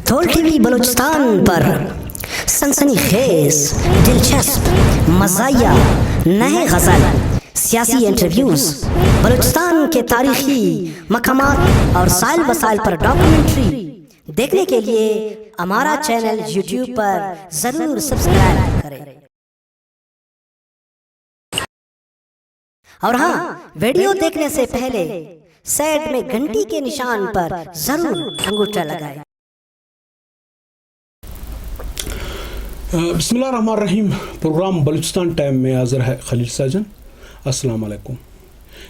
تھول T V Balochistan پر سنسنی خیز، دلچسپ، مزاحیہ، نئے غزل، سیاسی انٹرویوز، بلوچستان کے تاریخی مقامات اور سائل وسائل پر ڈاکومنٹری دیکھنے کے لیے ہمارا چینل یوٹیوب پر ضرور سبسکرائب کریں۔ اور ہاں، ویڈیو دیکھنے سے پہلے سائڈ میں گھنٹی کے نشان پر ضرور انگوٹھا لگائیں۔ بسم اللہ الرحمن الرحیم۔ پروگرام بلوچستان ٹائم میں حاضر ہے خلیل ساجن۔ السلام علیکم۔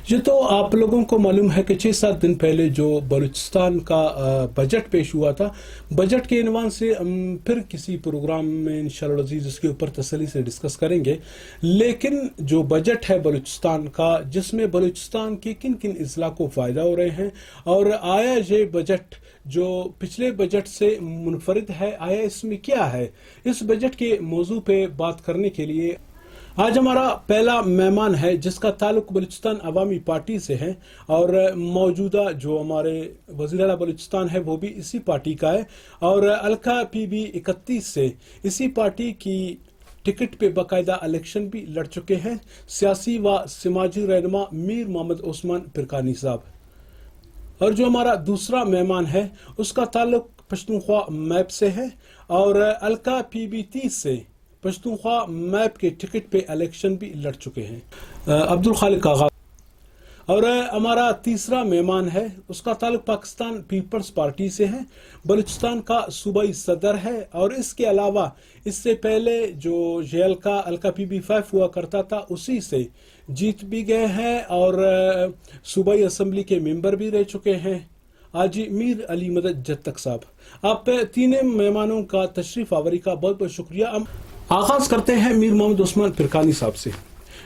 یہ تو آپ لوگوں کو معلوم ہے کہ 6-7 دن پہلے جو بلوچستان کا بجٹ پیش ہوا تھا، بجٹ کے عنوان سے ہم پھر کسی پروگرام میں انشاءاللہ العزیز اس کے اوپر تسلی سے ڈسکس کریں گے۔ لیکن جو بجٹ ہے بلوچستان کا، جس میں بلوچستان کے کن کن اضلاع کو فائدہ ہو رہے ہیں، اور آیا یہ بجٹ جو پچھلے بجٹ سے منفرد ہے، آیا اس میں کیا ہے، اس بجٹ کے موضوع پہ بات کرنے کے لیے آج ہمارا پہلا مہمان ہے جس کا تعلق بلوچستان عوامی پارٹی سے ہے، اور موجودہ جو ہمارے وزیر اعلیٰ بلوچستان ہے وہ بھی اسی پارٹی کا ہے، اور حلقہ PB 31 سے اسی پارٹی کی ٹکٹ پہ باقاعدہ الیکشن بھی لڑ چکے ہیں سیاسی و سماجی رہنما میر محمد عثمان پرکانی صاحب۔ اور جو ہمارا دوسرا مہمان ہے اس کا تعلق پشتونخوا میپ سے ہے، اور حلقہ PB 30 سے پشتونخوا میپ کے ٹکٹ پہ الیکشن بھی لڑ چکے ہیں، عبدالخالق آغا۔ اور ہمارا تیسرا مہمان ہے، اس کا تعلق پاکستان پیپلز پارٹی سے ہے، بلوچستان کا صوبائی صدر ہے، اور اس کے علاوہ اس سے پہلے جو یہ حلقہ PB 5 ہوا کرتا تھا اسی سے جیت بھی گئے ہیں، اور صوبائی اسمبلی کے ممبر بھی رہ چکے ہیں، حاجی میر علی مدد جتک صاحب۔ آپ تینوں مہمانوں کا تشریف آوری کا بہت بہت شکریہ۔ ہم آغاز کرتے ہیں میر محمد عثمان پرکانی صاحب سے۔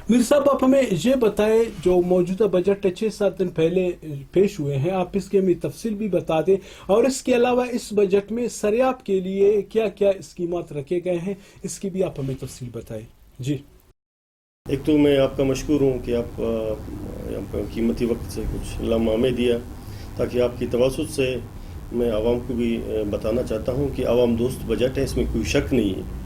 میر صاحب، آپ ہمیں یہ بتائیں، جو موجودہ بجٹ 6-7 دن پہلے پیش ہوئے ہیں، آپ اس کے ہمیں تفصیل بھی بتا دیں، اور اس کے علاوہ اس بجٹ میں سریاب کے لیے کیا کیا اسکیمات رکھے گئے ہیں، اس کی بھی آپ ہمیں تفصیل بتائیں۔ جی، ایک تو میں آپ کا مشکور ہوں کہ آپ قیمتی وقت سے کچھ لمحہ ہمیں دیا، تاکہ آپ کی توسط سے میں عوام کو بھی بتانا چاہتا ہوں کہ عوام دوست بجٹ ہے، اس میں کوئی شک نہیں ہے۔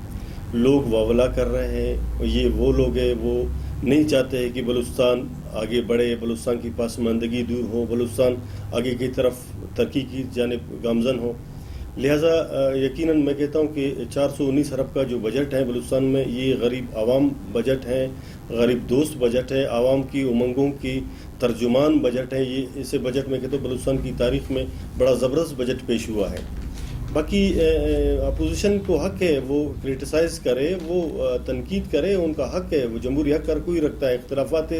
لوگ واولا کر رہے ہیں، یہ وہ لوگ ہیں وہ نہیں چاہتے کہ بلوچستان آگے بڑھے، بلوچستان کی پسماندگی دور ہو، بلوچستان آگے کی طرف ترقی کی جانب گامزن ہو۔ لہٰذا یقیناً میں کہتا ہوں کہ 419 ارب کا جو بجٹ ہے بلوچستان میں، یہ غریب عوام بجٹ ہے، غریب دوست بجٹ ہے، عوام کی امنگوں کی ترجمان بجٹ ہے۔ یہ اسے بجٹ میں کہتا ہوں بلوچستان کی تاریخ میں بڑا زبردست بجٹ پیش ہوا ہے۔ باقی اپوزیشن کو حق ہے وہ کرٹیسائز کرے، وہ تنقید کرے، ان کا حق ہے، وہ جمہوری حق ہر کوئی رکھتا ہے، اختلافات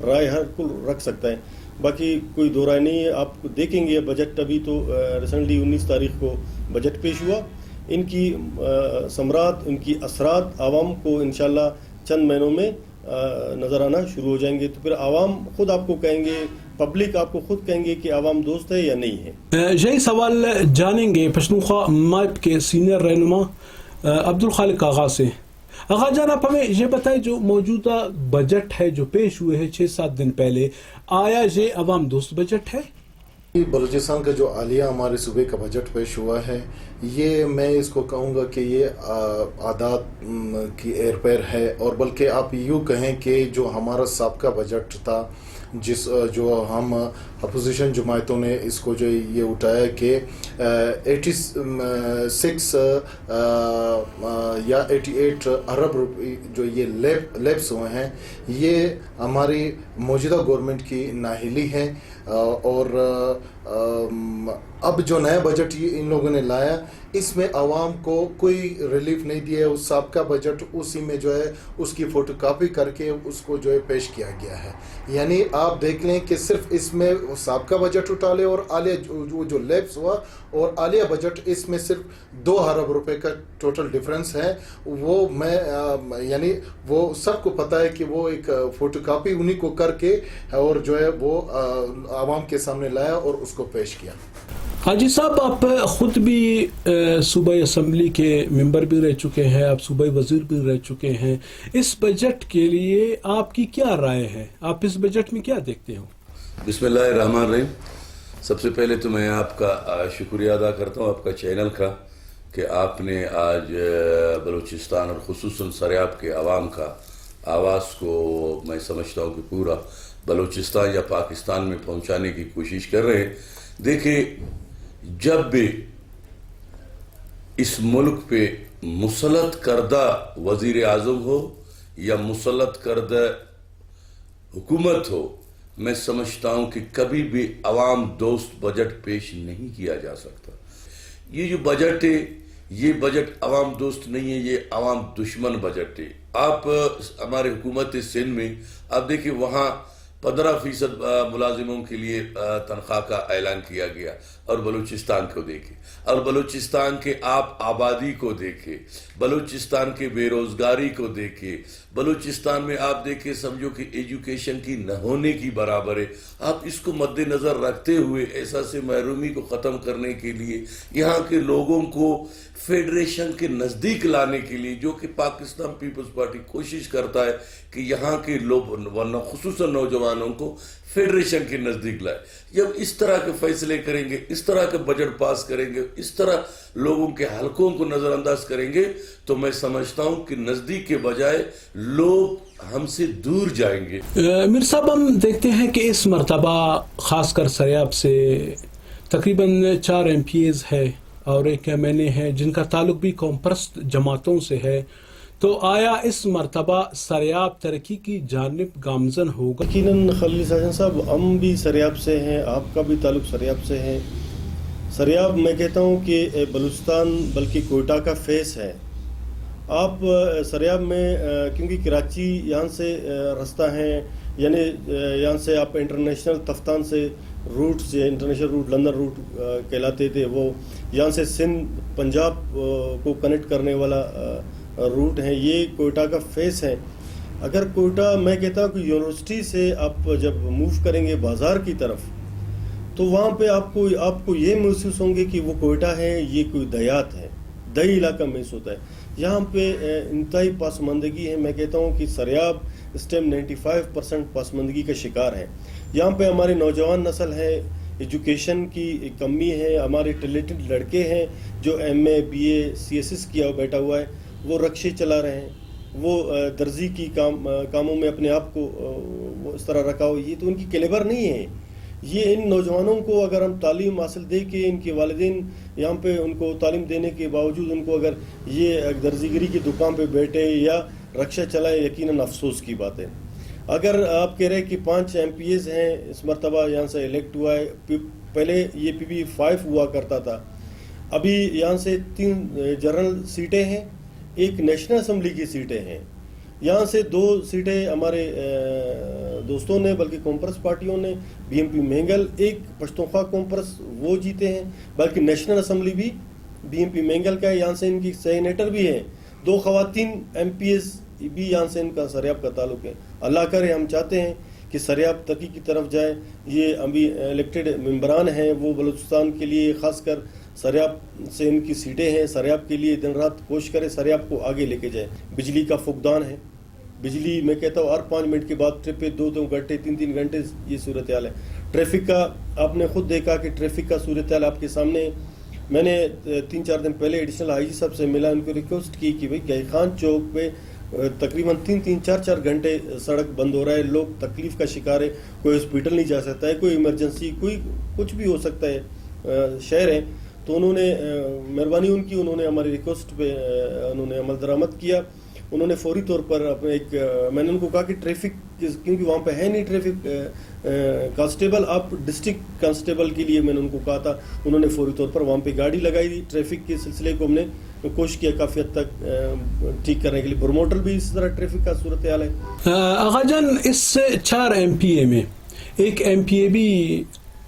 رائے ہر کوئی رکھ سکتا ہے، باقی کوئی دو رائے نہیں ہے۔ آپ دیکھیں گے بجٹ ابھی تو ریسنٹلی 19 تاریخ کو بجٹ پیش ہوا، ان کی ثمرات، ان کی اثرات عوام کو انشاءاللہ چند مہینوں میں نظر آنا شروع ہو جائیں گے، تو پھر عوام خود آپ کو کہیں گے، پبلک آپ کو خود کہیں گے کہ عوام دوست ہے یا نہیں ہے۔ یہی سوال جانیں گے پشتونخوا میپ کے سینئر رہنما عبدالخالق آغا سے۔ آغا جان، آپ ہمیں یہ بتائیں، جو موجودہ بجٹ ہے جو پیش ہوئے ہیں 6-7 دن پہلے، آیا یہ عوام دوست بجٹ ہے؟ بلوچستان کا جو حالیہ ہمارے صوبے کا بجٹ پیش ہوا ہے، یہ میں اس کو کہوں گا کہ یہ عادات کی ایر پیر ہے، اور بلکہ آپ یوں کہیں کہ جو ہمارا سابقہ بجٹ تھا، جو ہم اپوزیشن جماعتوں نے اس کو جو یہ اٹھایا کہ 86 یا 88 ارب روپے جو یہ لیپس ہوئے ہیں، یہ ہماری موجودہ گورنمنٹ کی نااہلی ہے، اور اب جو نیا بجٹ ان لوگوں نے لایا، اس میں عوام کو کوئی ریلیف نہیں دیا۔ اس سابقہ بجٹ اسی میں جو ہے اس کی فوٹو کاپی کر کے اس کو جو ہے پیش کیا گیا ہے، یعنی آپ دیکھ لیں کہ صرف اس میں سابقہ بجٹ اٹھا لے، اور عالیہ جو لیپس ہوا اور عالیہ بجٹ، اس میں صرف 2 ارب روپے کا ٹوٹل ڈفرنس ہے۔ وہ میں یعنی وہ سب کو پتہ ہے کہ وہ ایک فوٹو کاپی انہی کو کر کے اور جو ہے وہ عوام کے سامنے لایا اور اس کو پیش کیا۔ حاجی صاحب، آپ خود بھی صوبائی اسمبلی کے ممبر بھی رہ چکے ہیں، آپ صوبائی وزیر بھی رہ چکے ہیں، اس بجٹ کے لیے آپ کی کیا رائے ہے؟ آپ اس بجٹ میں کیا دیکھتے ہو؟ بسم اللہ الرحمن الرحیم۔ سب سے پہلے تو میں آپ کا شکریہ ادا کرتا ہوں، آپ کا چینل کا، کہ آپ نے آج بلوچستان اور خصوصاً سریاب کے عوام کا آواز کو میں سمجھتا ہوں کہ پورا بلوچستان یا پاکستان میں پہنچانے کی کوشش کر رہے ہیں. دیکھیں، جب بھی اس ملک پہ مسلط کردہ وزیر اعظم ہو یا مسلط کردہ حکومت ہو، میں سمجھتا ہوں کہ کبھی بھی عوام دوست بجٹ پیش نہیں کیا جا سکتا. یہ جو بجٹ ہے، یہ بجٹ عوام دوست نہیں ہے، یہ عوام دشمن بجٹ ہے. آپ ہمارے حکومت سندھ میں آپ دیکھیں، وہاں 15% ملازموں کے لیے تنخواہ کا اعلان کیا گیا. اور بلوچستان کو دیکھیں، اور بلوچستان کے آپ آبادی کو دیکھیں، بلوچستان کے بے روزگاری کو دیکھیں، بلوچستان میں آپ دیکھیں سمجھو کہ ایجوکیشن کی نہ ہونے کی برابر ہے. آپ اس کو مد نظر رکھتے ہوئے احساس محرومی کو ختم کرنے کے لیے، یہاں کے لوگوں کو فیڈریشن کے نزدیک لانے کے لیے، جو کہ پاکستان پیپلز پارٹی کوشش کرتا ہے کہ یہاں کے لوگ ورنہ خصوصاً نوجوانوں کو فیڈریشن کے نزدیک لائے. جب اس طرح کے فیصلے کریں گے، اس طرح کے بجٹ پاس کریں گے، اس طرح لوگوں کے حلقوں کو نظر انداز کریں گے، تو میں سمجھتا ہوں کہ نزدیک کے بجائے لوگ ہم سے دور جائیں گے. میر صاحب، ہم دیکھتے ہیں کہ اس مرتبہ خاص کر سریاب سے تقریباً 4 MPs ہے اور 1 MNA ہے جن کا تعلق بھی قوم پرست جماعتوں سے ہے. تو آیا اس مرتبہ سریاب ترقی کی جانب گامزن ہوگا؟ یقیناً خلیل ساجن صاحب، ہم بھی سریاب سے ہیں، آپ کا بھی تعلق سریاب سے ہے. سریاب میں کہتا ہوں کہ بلوچستان بلکہ کوئٹہ کا فیس ہے. آپ سریاب میں کیونکہ کراچی یہاں سے رستہ ہیں، یعنی یہاں سے آپ انٹرنیشنل تفتان سے روٹ سے انٹرنیشنل روٹ لندن روٹ کہلاتے تھے، وہ یہاں سے سندھ پنجاب کو کنیکٹ کرنے والا روٹ ہیں. یہ کوئٹہ کا فیس ہے. اگر کوئٹہ، میں کہتا ہوں کہ یونیورسٹی سے آپ جب موو کریں گے بازار کی طرف، تو وہاں پہ آپ کو یہ محسوس ہوں گے کہ وہ کوئٹہ ہے، یہ کوئی دیہات ہے، دیہی علاقہ محسوس ہوتا ہے. یہاں پہ انتہائی پسماندگی ہے. میں کہتا ہوں کہ سریاب اس ٹائم 95% پسماندگی کا شکار ہے. یہاں پہ ہمارے نوجوان نسل ہے، ایجوکیشن کی کمی ہے. ہمارے ٹیلنٹڈ لڑکے ہیں جو MA BA CSS کیا بیٹھا ہوا ہے، وہ رکشے چلا رہے ہیں، وہ درزی کی کاموں میں اپنے آپ کو اس طرح رکھا ہو. یہ تو ان کی کیلیبر نہیں ہے. یہ ان نوجوانوں کو اگر ہم تعلیم حاصل دے کے، ان کے والدین یہاں پہ ان کو تعلیم دینے کے باوجود ان کو اگر یہ درزی گری کی دکان پہ بیٹھے یا رکشہ چلائے، یقیناً افسوس کی بات ہے. اگر آپ کہہ رہے کہ 5 MPs ہیں اس مرتبہ یہاں سے الیکٹ ہوا ہے، پہلے یہ PB5 ہوا کرتا تھا. ابھی یہاں سے 3 جنرل سیٹیں ہیں، 1 نیشنل اسمبلی کی سیٹیں ہیں. یہاں سے 2 سیٹیں ہمارے دوستوں نے، بلکہ کانفرنس پارٹیوں نے، BMP مینگل، 1 پشتونخوا کانفرنس وہ جیتے ہیں، بلکہ نیشنل اسمبلی بھی BMP مینگل کا ہے. یہاں سے ان کی سینیٹر بھی ہیں. 2 خواتین MPs بھی یہاں سے ان کا سریاب کا تعلق ہے. اللہ کرے، ہم چاہتے ہیں کہ سریاب ترقی کی طرف جائے. یہ ابھی الیکٹڈ ممبران ہیں، وہ بلوچستان کے لیے خاص کر سریاب سے ان کی سیٹیں ہیں، سریاب کے لیے دن رات کوشش کرے، سریاب کو آگے لے کے جائے. بجلی کا فقدان ہے. بجلی میں کہتا ہوں ہر 5 منٹ کے بعد ٹرپ پہ 2 گھنٹے 3 گھنٹے یہ صورتحال ہے. ٹریفک کا آپ نے خود دیکھا کہ ٹریفک کا صورتحال آپ کے سامنے. میں نے 3-4 دن پہلے ایڈیشنل IG صاحب سے ملا، ان کو ریکویسٹ کی کہ بھائی گئی خان چوک پہ تقریباً 3-4 گھنٹے سڑک بند ہو رہا ہے، لوگ تکلیف کا شکار ہے. کوئی ہاسپٹل نہیں جا سکتا ہے، کوئی ایمرجنسی، کوئی کچھ بھی ہو سکتا ہے. شہر ہے تو انہوں نے مہربانی ان کی، انہوں نے ہماری ریکویسٹ پہ انہوں نے عمل درآمد کیا. انہوں نے فوری طور پر اپنے میں نے ان کو کہا کہ ٹریفک، کیونکہ وہاں پہ ہے نہیں ٹریفک کانسٹیبل، آپ ڈسٹرکٹ کانسٹیبل کے لیے میں نے ان کو کہا تھا. انہوں نے فوری طور پر وہاں پہ گاڑی لگائی دی. ٹریفک کے سلسلے کو ہم نے کوشش کیا کافی حد تک ٹھیک کرنے کے لیے. پروموٹر بھی اس طرح ٹریفک کا صورتحال ہے. آغا جان، اس 4 MPA میں 1 MPA بھی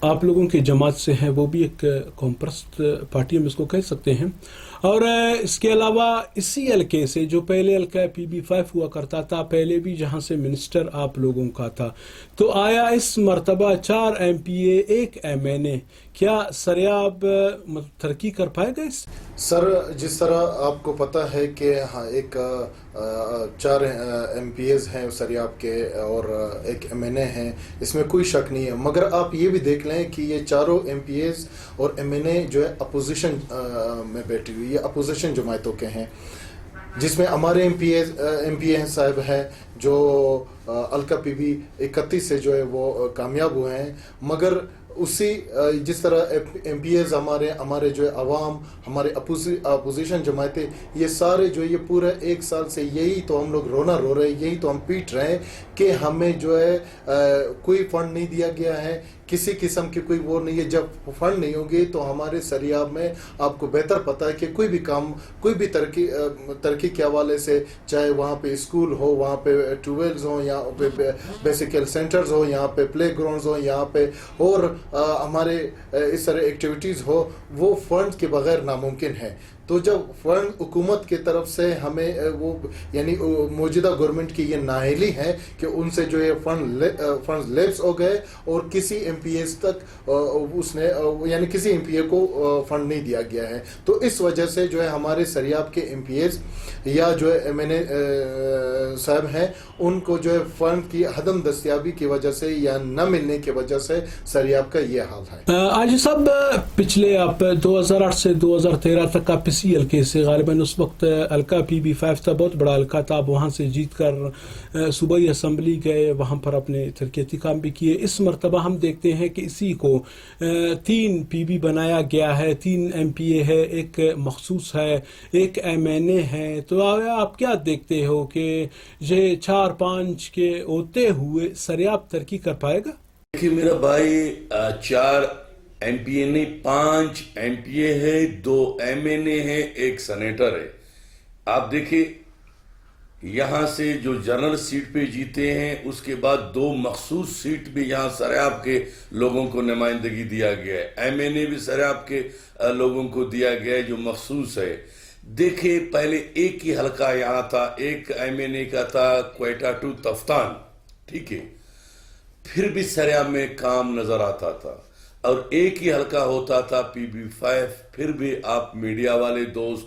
آپ لوگوں کی جماعت سے ہے، وہ بھی ایک قوم پرست پارٹی ہم اس کو کہہ سکتے ہیں. اور اس کے علاوہ اسی حلقے سے جو پہلے حلقہ PB5 ہوا کرتا تھا، پہلے بھی جہاں سے منسٹر آپ لوگوں کا تھا، تو آیا اس مرتبہ 4 MPA 1 MNA کیا سریاب ترقی کر پائے گا اس؟ سر جس طرح آپ کو پتہ ہے کہ ایک 4 MPAs ہیں سریاب کے اور ایک MNA ہیں، اس میں کوئی شک نہیں ہے، مگر آپ یہ بھی دیکھ لیں کہ یہ چاروں MPAs اور MNA جو ہے اپوزیشن میں بیٹھی ہوئی، یہ اپوزیشن جماعتوں کے ہیں، جس میں ہمارے MPA صاحب ہیں جو الکا پی بی 31 سے جو ہے وہ کامیاب ہوئے ہیں، مگر اسی جس طرح MPAs ہمارے جو ہے عوام، ہمارے اپوزیشن جماعتیں، یہ سارے جو یہ پورا 1 سال سے یہی تو ہم لوگ رونا رو رہے ہیں، یہی تو ہم پیٹ رہے ہیں کہ ہمیں جو ہے کوئی فنڈ نہیں دیا گیا ہے، کسی قسم کی کوئی وہ نہیں ہے. جب فنڈ نہیں ہوگی تو ہمارے سریاب میں آپ کو بہتر پتہ ہے کہ کوئی بھی کام، کوئی بھی ترقی کے حوالے سے، چاہے وہاں پہ اسکول ہو، وہاں پہ ٹیوبویلز ہوں، یہاں پہ بیسک ہیلتھ سینٹرز ہو، یہاں پہ پلے گراؤنڈز ہوں، یہاں پہ اور ہمارے اس طرح ایکٹیویٹیز ہو، وہ فنڈ کے بغیر ناممکن ہے. تو جب فنڈ حکومت کی طرف سے ہمیں وہ یعنی موجودہ گورنمنٹ کی یہ نااہلی ہے کہ ان سے جو ہے فنڈ لیپس ہو گئے اور کسی MPAs تک اس نے یعنی کسی MPA کو فنڈ نہیں دیا گیا ہے. تو اس وجہ سے جو ہے ہمارے سریاب کے MPAs یا جو ہے MNA صاحب ہیں، ان کو جو ہے فنڈ کی عدم دستیابی کی وجہ سے یا نہ ملنے کی وجہ سے سریاب کا یہ حال ہے. آج صاحب پچھلے آپ 2008 سے 2013 تک آپ اسی حلقے سے غالباً اس وقت الکا PB5 تھا، بہت بڑا حلقہ تھا، آپ وہاں سے جیت کر صوبائی اسمبلی گئے، وہاں پر اپنے ترقیاتی کام بھی کیے. اس مرتبہ ہم دیکھتے ہیں کہ اسی کو 3 PB بنایا گیا ہے، 3 MPA ہے، ایک مخصوص ہے، ایک MNA ہے. تو آپ کیا دیکھتے ہو کہ یہ 4-5 کے ہوتے ہوئے سریاب ترقی کر پائے گا؟ دیکھیے میرا بھائی، 4 MPA نہیں 5 MPA ہے، 2 MNA ہے، 1 سینیٹر ہے. آپ دیکھیں یہاں سے جو جنرل سیٹ پہ جیتے ہیں، اس کے بعد 2 مخصوص سیٹ بھی یہاں سریاب کے لوگوں کو نمائندگی دیا گیا ہے. MNA بھی سریاب کے لوگوں کو دیا گیا ہے جو مخصوص ہے. دیکھیں پہلے ایک ہی حلقہ یہاں تھا، ایک MNA کا تھا کوئٹہ ٹو تفتان، ٹھیک ہے، پھر بھی سریاب میں کام نظر آتا تھا، اور ایک ہی حلقہ ہوتا تھا PB5. پھر بھی آپ میڈیا والے دوست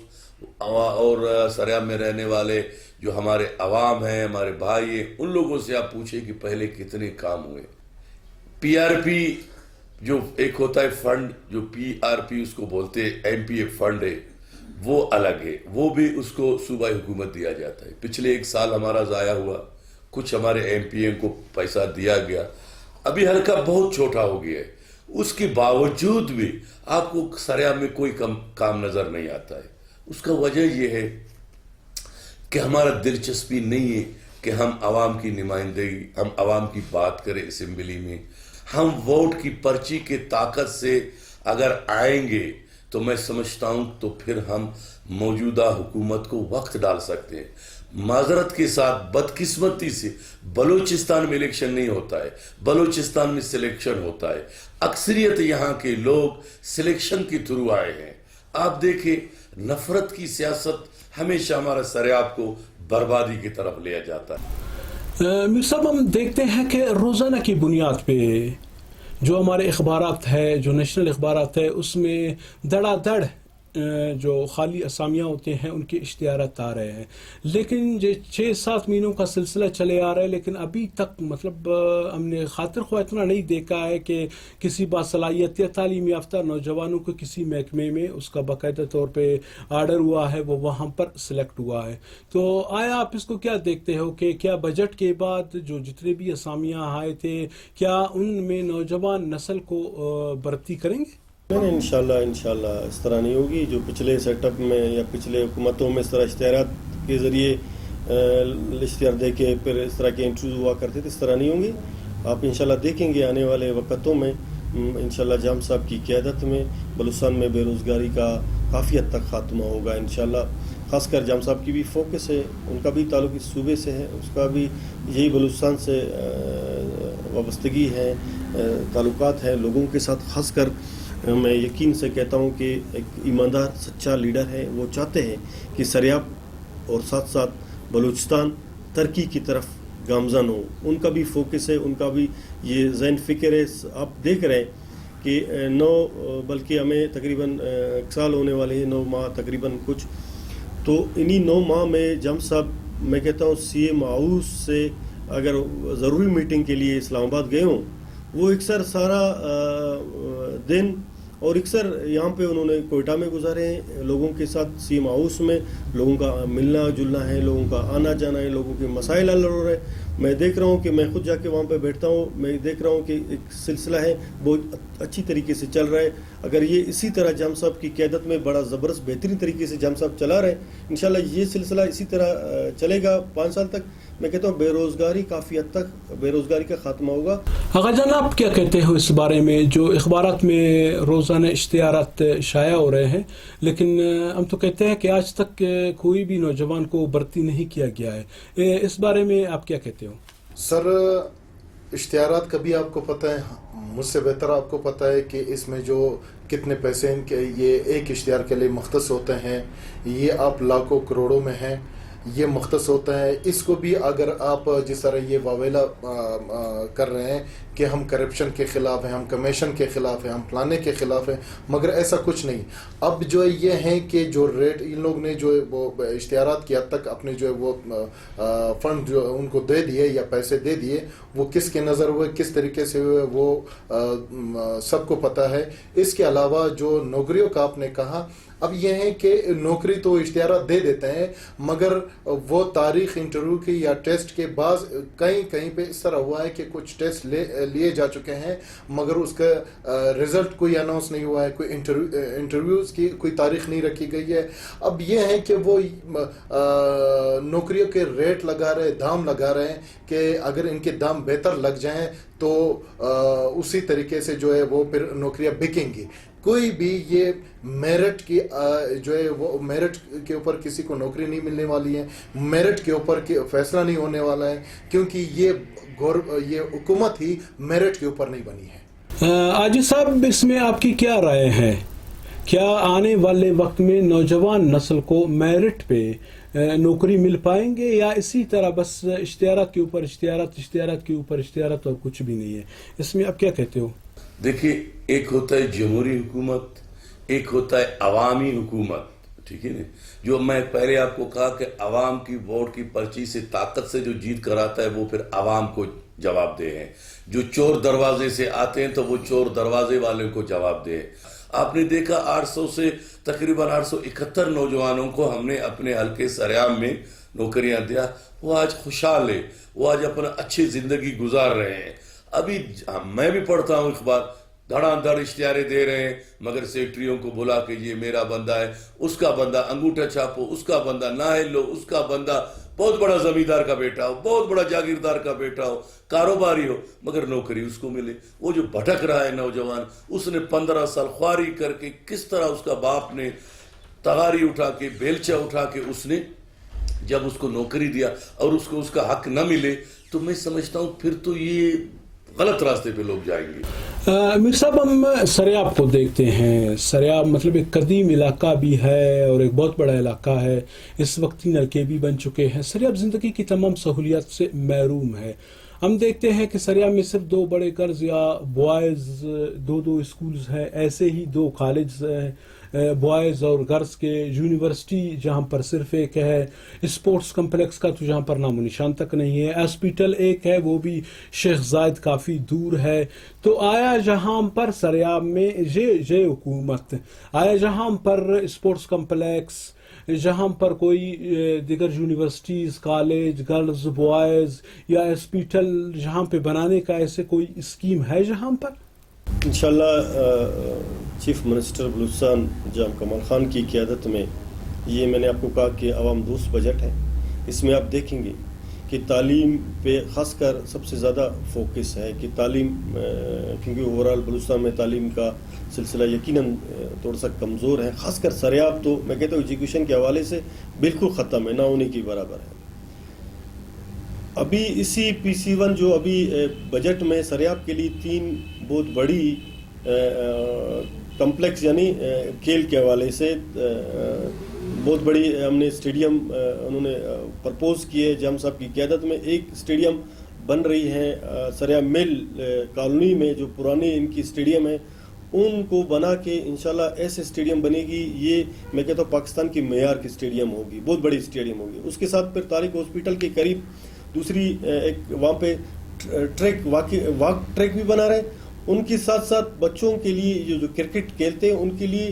اور سریاب میں رہنے والے جو ہمارے عوام ہیں، ہمارے بھائی ہیں، ان لوگوں سے آپ پوچھیں کہ پہلے کتنے کام ہوئے. PRP جو ایک ہوتا ہے فنڈ، جو PRP اس کو بولتے ہیں MPA فنڈ ہے، وہ الگ ہے، وہ بھی اس کو صوبائی حکومت دیا جاتا ہے. پچھلے 1 سال ہمارا ضائع ہوا، کچھ ہمارے MPA کو پیسہ دیا گیا. ابھی حلقہ بہت چھوٹا ہو گیا ہے، اس کے باوجود بھی آپ کو سریاب میں کوئی کام نظر نہیں آتا ہے. اس کا وجہ یہ ہے کہ ہمارا دلچسپی نہیں ہے کہ ہم عوام کی نمائندگی، ہم عوام کی بات کریں اسمبلی میں. ہم ووٹ کی پرچی کے طاقت سے اگر آئیں گے تو میں سمجھتا ہوں تو پھر ہم موجودہ حکومت کو وقت ڈال سکتے ہیں. معذرت کے ساتھ بدقسمتی سے بلوچستان میں الیکشن نہیں ہوتا ہے، بلوچستان میں سلیکشن ہوتا ہے. اکثریت یہاں کے لوگ سلیکشن کے تھرو آئے ہیں. آپ دیکھیں نفرت کی سیاست ہمیشہ ہمارا سریاب کو بربادی کی طرف لیا جاتا ہے. میر صاحب ہم دیکھتے ہیں کہ روزانہ کی بنیاد پہ جو ہمارے اخبارات ہے، جو نیشنل اخبارات ہے، اس میں دڑا دڑ جو خالی اسامیاں ہوتے ہیں ان کے اشتہارات آ رہے ہیں، لیکن یہ 6-7 مہینوں کا سلسلہ چلے آ رہا ہے، لیکن ابھی تک مطلب ہم نے خاطر خواہ اتنا نہیں دیکھا ہے کہ کسی باصلاحیت یا تعلیم یافتہ نوجوانوں کو کسی محکمے میں اس کا باقاعدہ طور پہ آرڈر ہوا ہے، وہ وہاں پر سلیکٹ ہوا ہے. تو آیا آپ اس کو کیا دیکھتے ہو کہ کیا بجٹ کے بعد جو جتنے بھی اسامیاں آئے تھے، کیا ان میں نوجوان نسل کو بھرتی کریں گے؟ نہیں، انشاءاللہ اس طرح نہیں ہوگی. جو پچھلے سیٹ اپ میں یا پچھلے حکومتوں میں اس طرح اشتہارات کے ذریعے اشتہار دے کے پھر اس طرح کے انٹرویو ہوا کرتے تھے، اس طرح نہیں ہوں گی. آپ انشاءاللہ دیکھیں گے آنے والے وقتوں میں انشاءاللہ جام صاحب کی قیادت میں بلوچستان میں بے روزگاری کا کافی حد تک خاتمہ ہوگا انشاءاللہ. خاص کر جام صاحب کی بھی فوکس ہے، ان کا بھی تعلق اس صوبے سے ہے، اس کا بھی یہی بلوچستان سے وابستگی ہے، تعلقات ہیں لوگوں کے ساتھ. خاص کر میں یقین سے کہتا ہوں کہ ایک ایماندار سچا لیڈر ہے، وہ چاہتے ہیں کہ سریاب اور ساتھ ساتھ بلوچستان ترقی کی طرف گامزن ہو. ان کا بھی فوکس ہے، ان کا بھی یہ ذہن فکر ہے. آپ دیکھ رہے ہیں کہ 9 بلکہ ہمیں تقریباً 1 سال ہونے والے ہیں، 9 ماہ تقریباً کچھ. تو انہی 9 ماہ میں جم صاحب میں کہتا ہوں سی ایم ہاؤس سے اگر ضروری میٹنگ کے لیے اسلام آباد گئے ہوں، وہ اکثر سارا دن اور اکثر یہاں پہ انہوں نے کوئٹہ میں گزارے ہیں لوگوں کے ساتھ، سی ایم ہاؤس میں لوگوں کا ملنا جلنا ہے، لوگوں کا آنا جانا ہے، لوگوں کے مسائل حل ہو رہے ہیں. میں دیکھ رہا ہوں کہ میں خود جا کے وہاں پہ بیٹھتا ہوں، میں دیکھ رہا ہوں کہ ایک سلسلہ ہے بہت اچھی طریقے سے چل رہا ہے. اگر یہ اسی طرح جم صاحب کی قیادت میں بڑا زبردست بہترین طریقے سے جم صاحب چلا رہے ہیں، انشاءاللہ یہ سلسلہ اسی طرح چلے گا 5 سال تک. میں کہتا ہوں بے روزگاری کافی حد تک بے روزگاری کا خاتمہ ہوگا. آغا جان آپ کیا کہتے ہو اس بارے میں؟ جو اخبارات میں روزانہ اشتہارات شائع ہو رہے ہیں، لیکن ہم تو کہتے ہیں کہ آج تک کوئی بھی نوجوان کو بھرتی نہیں کیا گیا ہے، اس بارے میں آپ کیا کہتے ہو؟ سر اشتہارات کبھی آپ کو پتہ ہے، مجھ سے بہتر آپ کو پتہ ہے کہ اس میں جو کتنے پیسے ان کے یہ ایک اشتہار کے لیے مختص ہوتے ہیں، یہ آپ لاکھوں کروڑوں میں ہیں، یہ مختص ہوتا ہے. اس کو بھی اگر آپ جس طرح یہ واویلا کر رہے ہیں کہ ہم کرپشن کے خلاف ہیں، ہم کمیشن کے خلاف ہیں، ہم پلانے کے خلاف ہیں، مگر ایسا کچھ نہیں. اب جو یہ ہیں کہ جو ریٹ ان لوگ نے جو وہ اشتہارات کی حد تک اپنے جو وہ فنڈ جو ان کو دے دیے یا پیسے دے دیے، وہ کس کے نظر ہوئے، کس طریقے سے ہوئے، وہ سب کو پتہ ہے. اس کے علاوہ جو نوکریوں کا آپ نے کہا، اب یہ ہے کہ نوکری تو اشتہارات دے دیتے ہیں، مگر وہ تاریخ انٹرویو کی یا ٹیسٹ کے بعد کہیں پہ اس طرح ہوا ہے کہ کچھ ٹیسٹ لیے جا چکے ہیں، مگر اس کا رزلٹ کوئی اناؤنس نہیں ہوا ہے، کوئی انٹرویوز کی کوئی تاریخ نہیں رکھی گئی ہے. اب یہ ہے کہ وہ نوکریوں کے ریٹ لگا رہے، دام لگا رہے ہیں کہ اگر ان کے دام بہتر لگ جائیں تو اسی طریقے سے جو ہے وہ پھر نوکریاں بکیں گی. کوئی بھی یہ میرٹ کی جو ہے وہ میرٹ کے اوپر کسی کو نوکری نہیں ملنے والی ہے، میرٹ کے اوپر فیصلہ نہیں ہونے والا ہے، کیونکہ یہ حکومت ہی میرٹ کے اوپر نہیں بنی ہے. عاجز صاحب، اس میں آپ کی کیا رائے ہے؟ کیا آنے والے وقت میں نوجوان نسل کو میرٹ پہ نوکری مل پائیں گے، یا اسی طرح بس اشتہارات کے اوپر اشتہارات کے اوپر اشتہارات اور کچھ بھی نہیں ہے؟ اس میں آپ کیا کہتے ہو؟ دیکھیے، ایک ہوتا ہے جمہوری حکومت، ایک ہوتا ہے عوامی حکومت، ٹھیک ہے نا؟ جو میں پہلے آپ کو کہا کہ عوام کی ووٹ کی پرچی سے طاقت سے جو جیت کر آتا ہے وہ پھر عوام کو جواب دے ہیں. جو چور دروازے سے آتے ہیں تو وہ چور دروازے والوں کو جواب دے. آپ نے دیکھا 800 سے تقریباً 871 نوجوانوں کو ہم نے اپنے حلقے سریاب میں نوکریاں دیا. وہ آج خوشحال ہے، وہ آج اپنا اچھی زندگی گزار رہے ہیں. ابھی میں بھی پڑھتا ہوں اخبار، دھڑا دھڑ اشتہارے دے رہے ہیں، مگر سیکٹریوں کو بلا کے یہ میرا بندہ ہے، اس کا بندہ انگوٹھا چھاپو، اس کا بندہ نااہل ہو، اس کا بندہ بہت بڑا زمیندار کا بیٹا ہو، بہت بڑا جاگیردار کا بیٹا ہو، کاروباری ہو، مگر نوکری اس کو ملے. وہ جو بھٹک رہا ہے نوجوان، اس نے 15 سال خواری کر کے کس طرح اس کا باپ نے تغاری اٹھا کے بیلچہ اٹھا کے اس نے جب اس کو نوکری دیا اور اس کو اس کا حق نہ ملے، تو میں سمجھتا ہوں پھر تو یہ غلط راستے پہ لوگ جائیں گے. میر صاحب، ہم سریاب کو دیکھتے ہیں. سریاب مطلب ایک قدیم علاقہ بھی ہے اور ایک بہت بڑا علاقہ ہے. اس وقت 3 نلکے بھی بن چکے ہیں. سریاب زندگی کی تمام سہولیات سے محروم ہے. ہم دیکھتے ہیں کہ سریاب میں صرف 2 بڑے گرلز یا بوائز 2 اسکولز ہیں، ایسے ہی 2 کالجز ہیں بوائز اور گرلز کے، یونیورسٹی جہاں پر صرف ایک ہے، اسپورٹس کمپلیکس کا تو جہاں پر نام و نشان تک نہیں ہے، ہاسپٹل ایک ہے وہ بھی شیخ زائد کافی دور ہے. تو آیا جہاں پر سریاب میں یہ حکومت، آیا جہاں پر اسپورٹس کمپلیکس، جہاں پر کوئی دیگر یونیورسٹیز، کالج، گرلز بوائز یا ہاسپٹل جہاں پہ بنانے کا ایسے کوئی اسکیم ہے جہاں پر؟ انشاءاللہ چیف منسٹر بلوچستان جام کمال خان کی قیادت میں یہ میں نے آپ کو کہا کہ عوام دوست بجٹ ہے. اس میں آپ دیکھیں گے کہ تعلیم پہ خاص کر سب سے زیادہ فوکس ہے کہ تعلیم، کیونکہ اوورال بلوچستان میں تعلیم کا سلسلہ یقیناً تھوڑا سا کمزور ہے. خاص کر سریاب تو میں کہتا ہوں ایجوکیشن کے حوالے سے بالکل ختم ہے، نہ ہونے کی برابر ہے. ابھی اسی PC1 جو ابھی بجٹ میں سریاب کے لیے 3 بہت بڑی کمپلیکس، یعنی کھیل کے حوالے سے بہت بڑی ہم نے اسٹیڈیم انہوں نے پرپوز کیے جام صاحب کی قیادت میں. ایک اسٹیڈیم بن رہی ہے سریاب مل کالونی میں، جو پرانی ان کی اسٹیڈیم ہے، ان کو بنا کے انشاءاللہ ایسے اسٹیڈیم بنے گی, یہ میں کہتا ہوں پاکستان کی معیار کی اسٹیڈیم ہوگی, بہت بڑی اسٹیڈیم ہوگی. اس کے ساتھ پھر طارق ہاسپٹل کے قریب دوسری ایک وہاں پہ ٹریک واک ٹریک بھی بنا رہے ہیں. ان کے ساتھ ساتھ بچوں کے لیے جو کرکٹ کھیلتے ہیں ان کے لیے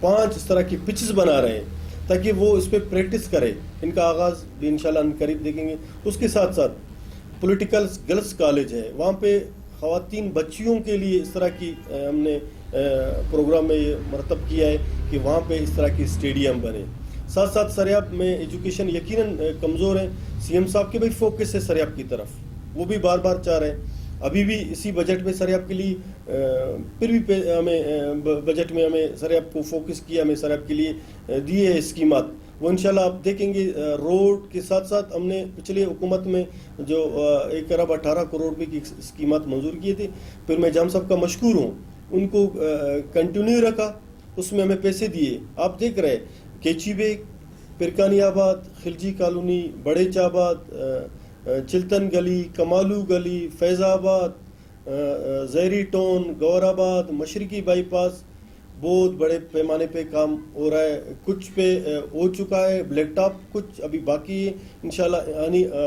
5 اس طرح کی پچز بنا رہے ہیں تاکہ وہ اس پہ پریکٹس کرے. ان کا آغاز بھی انشاءاللہ ہم قریب دیکھیں گے. اس کے ساتھ ساتھ پولیٹیکل گرلز کالج ہے, وہاں پہ خواتین بچیوں کے لیے اس طرح کی ہم نے پروگرام میں یہ مرتب کیا ہے کہ وہاں پہ اس طرح کی اسٹیڈیم بنے. ساتھ ساتھ سریاب میں ایجوکیشن یقیناً کمزور ہے. سی ایم صاحب کے بھی فوکس ہے سریاب کی طرف, وہ بھی بار بار چاہ رہے ہیں. ابھی بھی اسی بجٹ میں سریاب کے لیے پھر بھی ہمیں بجٹ میں ہمیں سریاب کو فوکس کیا, ہمیں سریاب کے لیے دیے ہیں اسکیمات. وہ انشاءاللہ آپ دیکھیں گے. روڈ کے ساتھ ساتھ ہم نے پچھلے حکومت میں جو 1 ارب 18 کروڑ روپے کی اسکیمات منظور کیے تھے, پھر میں جام صاحب کا مشکور ہوں, ان کو کنٹینیو رکھا, اس میں ہمیں پیسے دیے. آپ دیکھ رہے کیچی بیگ, پرکانی آباد, خلجی کالونی, بڑے چاباد, چلتن گلی, کمالو گلی, فیض آباد, زہری ٹون, گور آباد, مشرقی بائی پاس, بہت بڑے پیمانے پہ کام ہو رہا ہے. کچھ پہ ہو چکا ہے, بلیک ٹاپ کچھ ابھی باقی ہے. انشاءاللہ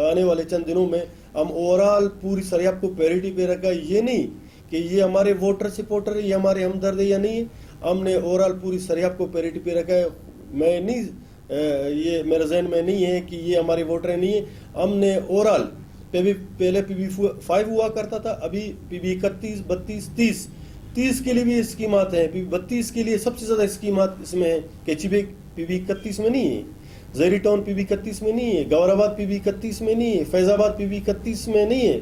آنے والے چند دنوں میں ہم اوورال پوری سریاب کو پیریٹی پہ رکھا. یہ نہیں کہ یہ ہمارے ووٹر سپورٹر ہے, یہ ہمارے ہمدرد ہے یا نہیں ہے. ہم نے اوورال پوری سریاب کو پیریٹی پہ رکھا ہے. میں نہیں یہ میرے ذہن میں نہیں ہے کہ یہ ہمارے ووٹر نہیں ہیں. ہم نے اوورال پہلے پی بی 5 ہوا کرتا تھا, ابھی پی بی 31, 32, 30 کے لیے بھی اسکیمات ہیں. پی بی 32 کے لیے سب سے زیادہ اسکیمات اس میں ہیں. کیچی بیگ پی بی 31 میں نہیں ہے, زہری ٹاؤن پی بی 31 میں نہیں ہے, گور آباد پی بی 31 میں نہیں ہے, فیض آباد پی بی 31 میں نہیں ہے.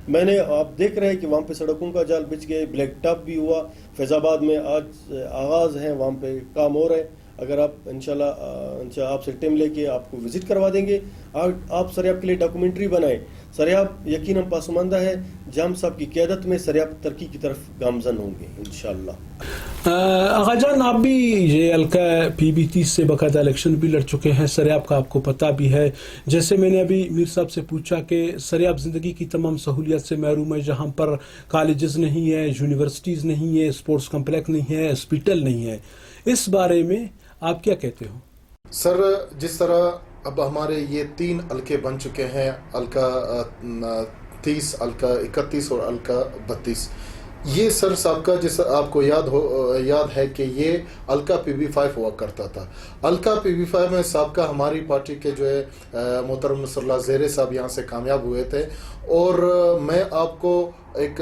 میں نے آپ دیکھ رہے ہیں کہ وہاں پہ سڑکوں کا جال بچ گئے, بلیک ٹاپ بھی ہوا. فیض آباد میں آج آغاز ہے, وہاں پہ کام ہو رہا ہے. اگر آپ انشاءاللہ آپ سے ٹیم لے کے آپ کو وزٹ کروا دیں گے. آپ سریاب کے لیے ڈاکومنٹری بنائیں. سریاب یقیناً پسماندہ ہے. جام صاحب کی قیادت میں سریاب ترقی کی طرف گامزن ہوں گے انشاءاللہ. آغا جان, آپ بھی یہ حلقہ پی بی 30 سے باقاعدہ الیکشن بھی لڑ چکے ہیں. سریاب کا آپ کو پتہ بھی ہے. جیسے میں نے ابھی میر صاحب سے پوچھا کہ سریاب زندگی کی تمام سہولیات سے محروم ہے, جہاں پر کالجز نہیں ہے, یونیورسٹیز نہیں ہے, اسپورٹس کمپلیکس نہیں ہے, ہاسپٹل نہیں ہے. اس بارے میں آپ کیا کہتے ہو؟ سر, جس طرح اب ہمارے یہ 3 حلقے بن چکے ہیں, حلقہ 30, حلقہ 31 اور حلقہ 32. یہ سر صاحب کا جس آپ کو یاد ہے کہ یہ حلقہ پی بی 5 ہوا کرتا تھا. حلقہ پی بی 5 میں صاحب کا ہماری پارٹی کے جو ہے محترم نصر اللہ زہرے صاحب یہاں سے کامیاب ہوئے تھے. اور میں آپ کو ایک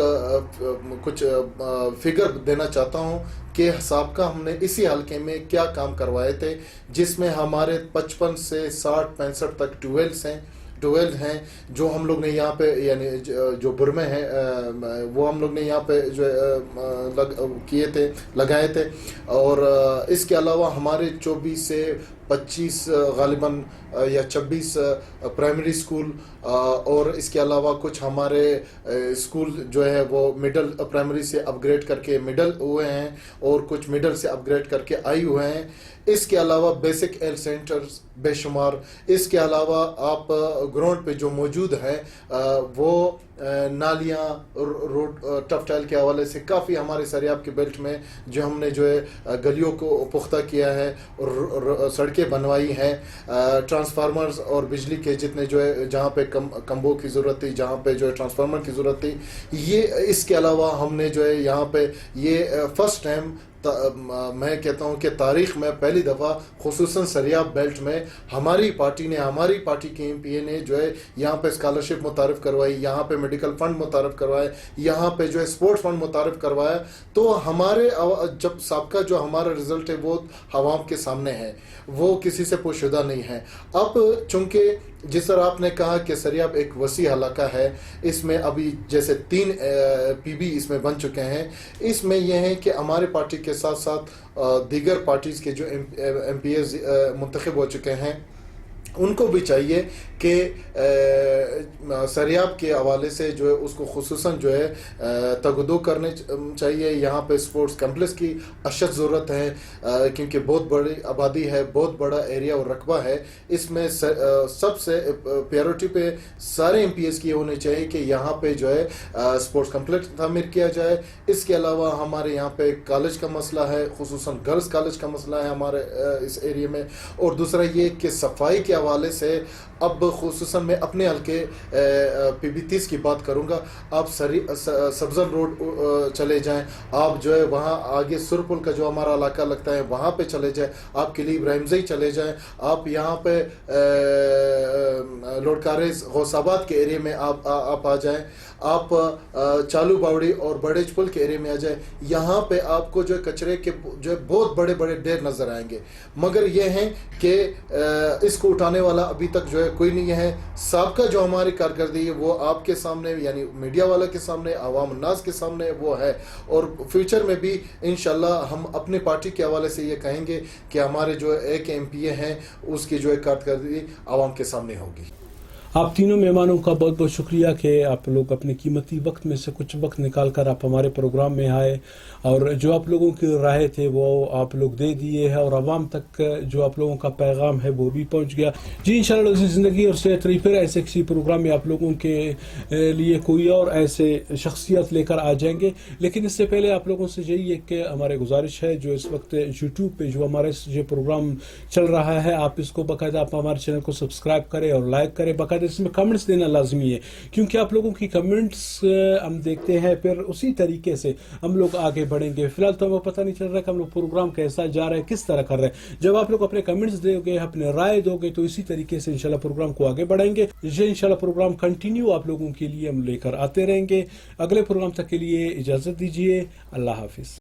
کچھ فگر دینا چاہتا ہوں کہ صاحب کا ہم نے اسی حلقے میں کیا کام کروائے تھے, جس میں ہمارے 55 سے 60-65 تک ٹویل ہیں جو ہم لوگ نے یہاں پہ یعنی جو برمے ہیں وہ ہم لوگ نے یہاں پہ جو لگائے تھے. اور اس کے علاوہ ہمارے 24 سے 25 غالباً یا 26 پرائمری اسکول, اور اس کے علاوہ کچھ ہمارے اسکول جو ہے وہ مڈل پرائمری سے اپ گریڈ کر کے مڈل ہوئے ہیں, اور کچھ مڈل سے اپ گریڈ کر کے آئی ہوئے ہیں. اس کے علاوہ بیسک ہیلتھ سینٹرز بے شمار. اس کے علاوہ آپ گراؤنڈ پہ جو موجود ہیں وہ نالیاں, روڈ ٹف ٹائل کے حوالے سے کافی ہمارے سریاب کے بیلٹ میں جو ہم نے جو ہے گلیوں کو پختہ کیا ہے, سڑکیں بنوائی ہیں, ٹرانسفارمرز اور بجلی کے جتنے جو ہے جہاں پہ کمبوں کی ضرورت تھی, جہاں پہ جو ہے ٹرانسفارمر کی ضرورت تھی, یہ اس کے علاوہ ہم نے جو ہے یہاں پہ یہ فرسٹ ٹائم میں کہتا ہوں کہ تاریخ میں پہلی دفعہ خصوصاً سریاب بیلٹ میں ہماری پارٹی کے ایم پی اے نے جو ہے یہاں پہ اسکالرشپ متعارف کروائی, یہاں پہ میڈیکل فنڈ متعارف کروائے, یہاں پہ جو ہے اسپورٹس فنڈ متعارف کروایا. تو ہمارے جب سابقہ جو ہمارا رزلٹ ہے وہ عوام کے سامنے ہے, وہ کسی سے پوشیدہ نہیں ہے. اب چونکہ جس طرح آپ نے کہا کہ سریاب ایک وسیع علاقہ ہے, اس میں ابھی جیسے 3 پی بی اس میں بن چکے ہیں. اس میں یہ ہے کہ ہمارے پارٹی کے ساتھ ساتھ دیگر پارٹیز کے جو ایم پی ایز منتخب ہو چکے ہیں, ان کو بھی چاہیے کہ سریاب کے حوالے سے جو ہے اس کو خصوصاً جو ہے تگدو کرنے چاہیے. یہاں پہ سپورٹس کمپلیکس کی اشد ضرورت ہے کیونکہ بہت بڑی آبادی ہے, بہت بڑا ایریا اور رقبہ ہے. اس میں سب سے پریورٹی پہ سارے ایم پی ایس کی ہونے چاہیے کہ یہاں پہ جو ہے سپورٹس کمپلیکس تعمیر کیا جائے. اس کے علاوہ ہمارے یہاں پہ کالج کا مسئلہ ہے, خصوصاً گرلز کالج کا مسئلہ ہے ہمارے اس ایریا میں. اور دوسرا یہ کہ صفائی کے حوالے سے اب خصوصاً میں اپنے حلقے پی بی 30 کی بات کروں گا. آپ سبزن روڈ چلے جائیں, آپ جو ہے وہاں آگے سرپل کا جو ہمارا علاقہ لگتا ہے وہاں پہ چلے جائیں, آپ کلی ابراہیم زئی چلے جائیں, آپ یہاں پہ لوڈکاریز غوث آباد کے ایریا میں آپ آ جائیں, آپ چالو باوڑی اور بڑے پل کے ایریا میں آ جائیں. یہاں پہ آپ کو جو ہے کچرے کے جو ہے بہت بڑے بڑے ڈھیر نظر آئیں گے, مگر یہ ہیں کہ اس کو اٹھانے والا ابھی تک جو ہے کوئی نہیں ہے. سابقہ جو ہماری کارکردگی ہے وہ آپ کے سامنے یعنی میڈیا والا کے سامنے, عوام الناس کے سامنے وہ ہے. اور فیوچر میں بھی انشاءاللہ ہم اپنی پارٹی کے حوالے سے یہ کہیں گے کہ ہمارے جو ایک ایم پی اے ہیں اس کی جو ہے کارکردگی عوام کے سامنے ہوگی. آپ تینوں مہمانوں کا بہت بہت شکریہ کہ آپ لوگ اپنے قیمتی وقت میں سے کچھ وقت نکال کر آپ ہمارے پروگرام میں آئے, اور جو آپ لوگوں کی رائے تھے وہ آپ لوگ دے دیے ہیں, اور عوام تک جو آپ لوگوں کا پیغام ہے وہ بھی پہنچ گیا. جی انشاءاللہ روزی زندگی اور صحت رہی, پھر ایسے کسی پروگرام میں آپ لوگوں کے لیے کوئی اور ایسے شخصیت لے کر آ جائیں گے. لیکن اس سے پہلے آپ لوگوں سے یہی ہے کہ ہمارے گزارش ہے جو اس وقت یوٹیوب پہ جو ہمارا جو پروگرام چل رہا ہے, آپ اس کو باقاعدہ آپ ہمارے چینل کو سبسکرائب کریں اور لائک کریں. باقاعدہ اس میں کمنٹس دینا لازمی ہے کیونکہ آپ لوگوں کی کمنٹس ہم دیکھتے ہیں, پھر اسی طریقے سے ہم لوگ آگے بڑھیں گے. فی الحال تو ہمیں پتہ نہیں چل رہا کہ ہم لوگ پروگرام کیسا جا رہا ہے, کس طرح کر رہے ہیں. جب آپ لوگ اپنے کمنٹس دو گے, اپنے رائے دو گے, تو اسی طریقے سے انشاءاللہ پروگرام کو آگے بڑھائیں گے. یہ انشاءاللہ پروگرام کنٹینیو آپ لوگوں کے لیے ہم لے کر آتے رہیں گے. اگلے پروگرام تک کے لیے اجازت دیجیے. اللہ حافظ.